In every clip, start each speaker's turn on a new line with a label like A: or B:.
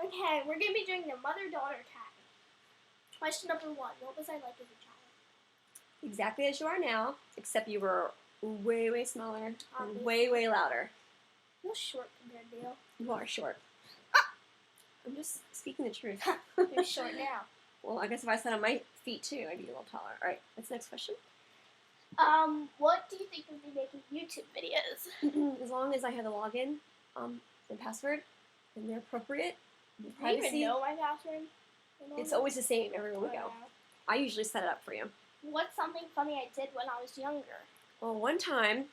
A: Okay, we're going to be doing the mother-daughter tag. Question number 1. What was I like as a child?
B: Exactly as you are now, except you were way, way smaller and way, way louder.
A: You're short compared to you.
B: You are short. I'm just speaking the truth.
A: You're short now.
B: Well, I guess if I sat on my feet too, I'd be a little taller. All right, what's the next question?
A: What do you think of me making YouTube videos?
B: As long as I have the login and password, and they're appropriate,
A: Do
B: privacy.
A: you even know my password?
B: It's always the same everywhere we go. I usually set it up for you.
A: What's something funny I did when I was younger?
B: Well, one time,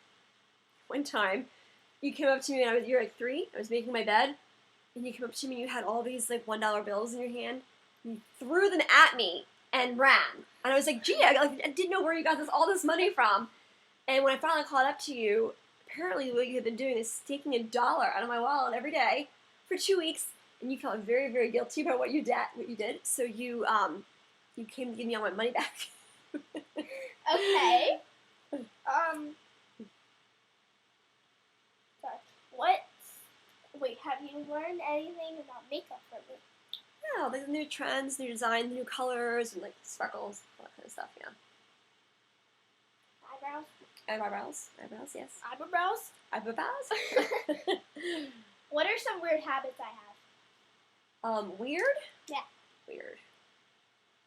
B: you came up to me and you were like 3. I was making my bed, and you came up to me and you had all these like $1 bills in your hand. You threw them at me and ran. And I was like, gee, I didn't know where you got all this money from. And when I finally caught up to you, apparently what you had been doing is taking $1 out of my wallet every day for 2 weeks, and you felt very, very guilty about what you did. So you came to give me all my money back.
A: Okay. Sorry. Wait, have you learned anything about makeup from me?
B: Yeah, like the new trends, new designs, new colors, and like sparkles, all that kind of stuff, yeah.
A: Eyebrows?
B: Eyebrows, yes.
A: Eyebrows? What are some weird habits I have?
B: Weird?
A: Yeah.
B: Weird.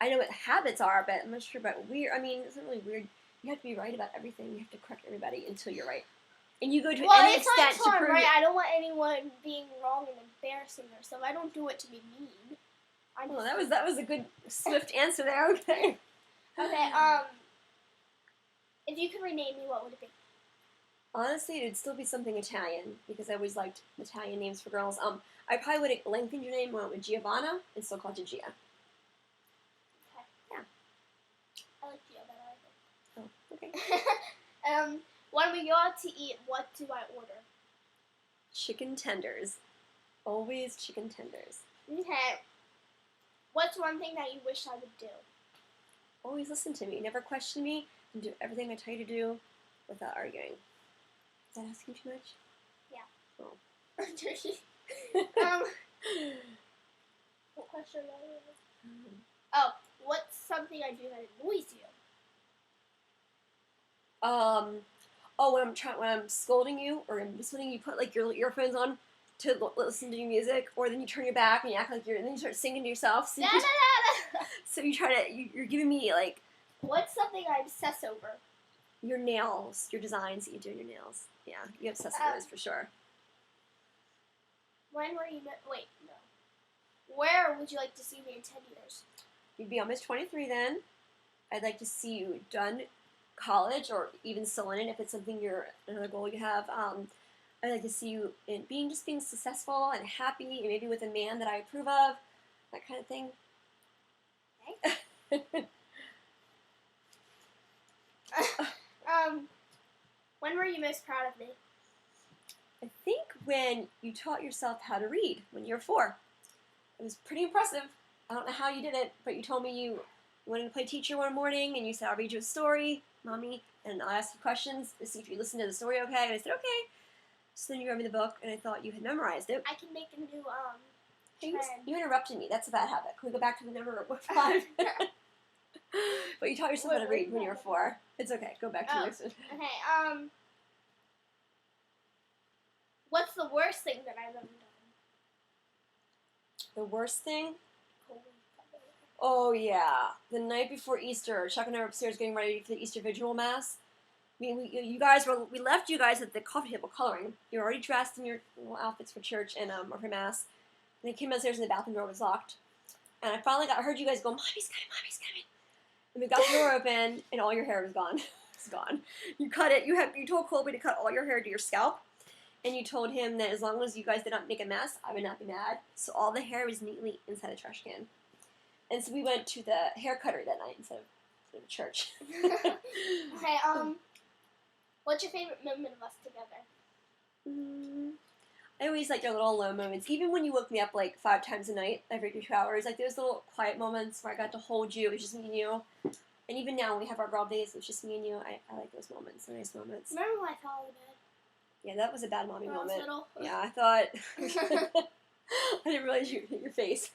B: I know what habits are, but I'm not sure about weird. I mean, it's not really weird. You have to be right about everything. You have to correct everybody until you're right. And you go to any extent to prove
A: right? I don't want anyone being wrong and embarrassing themselves. I don't do it to be mean.
B: Well, that was a good, swift answer there. Okay.
A: Okay. If you could rename me, what would it be?
B: Honestly, it'd still be something Italian because I always liked Italian names for girls. I probably would have lengthened your name, went with Giovanna, and still called you Gia.
A: Okay.
B: Yeah.
A: I like Gia better, I think.
B: Oh, okay.
A: When we go out to eat, what do I order?
B: Chicken tenders. Always chicken tenders.
A: Okay. What's one thing that you wish I would do?
B: Always listen to me. Never question me, and do everything I tell you to do without arguing. Is that asking too much?
A: Yeah.
B: Oh.
A: What question was it? Oh, what's something I do that annoys you?
B: When I'm scolding you or I'm disciplining you, put like your earphones on to listen to your music, or then you turn your back and you act like and then you start singing to yourself. So, so you're giving me like.
A: What's something I obsess over?
B: Your nails, your designs that you do in your nails. Yeah, you obsess over those for sure.
A: When were you? Wait, no. Where would you like to see me in 10 years?
B: You'd be almost 23 then. I'd like to see you done college or even still in it if it's something another goal you have. I'd like to see you being successful and happy and maybe with a man that I approve of, that kind of thing.
A: Okay. When were you most proud of me?
B: I think when you taught yourself how to read when you were 4. It was pretty impressive. I don't know how you did it, but you told me you wanted to play teacher one morning and you said, I'll read you a story, Mommy, and I'll ask you questions to see if you listen to the story okay. And I said, okay. So then you read me the book and I thought you had memorized it.
A: I can make a new, trend.
B: You interrupted me. That's a bad habit. Can we go back to the number 5? But you taught yourself how to read when you were 4. It's okay. Go back to the next one.
A: Okay, what's the worst thing that I've ever done?
B: The worst thing? Oh, yeah. The night before Easter, Chuck and I were upstairs getting ready for the Easter Vigil Mass. I mean, we left you guys at the coffee table coloring. You were already dressed in your little outfits for church and or for Mass. And I came downstairs and the bathroom door was locked. And I finally heard you guys go, Mommy's coming. And we got the door open, and all your hair was gone. It's gone. You cut it. You told Colby to cut all your hair to your scalp. And you told him that as long as you guys did not make a mess, I would not be mad. So all the hair was neatly inside the trash can. And so we went to the hair cutter that night instead of church.
A: Okay, what's your favorite moment of us together?
B: I always like our little alone moments. Even when you woke me up like 5 times a night, every 2 hours, like those little quiet moments where I got to hold you. It was just me and you. And even now when we have our girl days, it's just me and you. I like those moments. They're nice moments.
A: Remember when I fell out of bed?
B: Yeah, that was a bad mommy moment.
A: Little?
B: Yeah, I thought. I didn't realize you hit your face.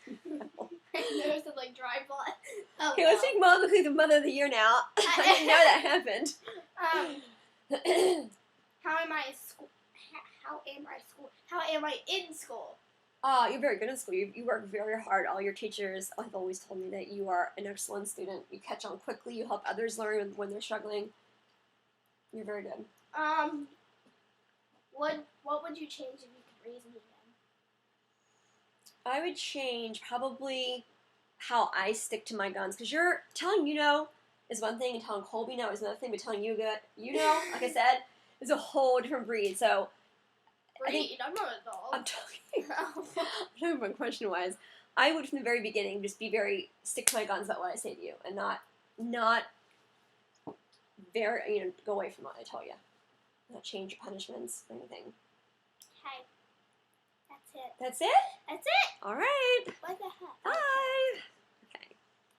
A: I noticed it like dry blood. Oh,
B: Okay, let's make Mom look like the mother of the year now. I didn't know that happened.
A: How am I in school? How am I in school?
B: You're very good in school. You work very hard. All your teachers have always told me that you are an excellent student. You catch on quickly. You help others learn when they're struggling. You're very good.
A: What would you change if you could raise me again?
B: I would change probably how I stick to my guns. Because you're telling is one thing, and telling Colby no is another thing, but telling like I said, is a whole different breed. So
A: I'm not a dog.
B: I'm talking about question-wise. I would, from the very beginning, just be very stick to my guns about what I say to you, and not very, go away from what I tell you. Not change your punishments or anything.
A: Okay. That's it.
B: That's it?
A: That's it.
B: All right.
A: Bye.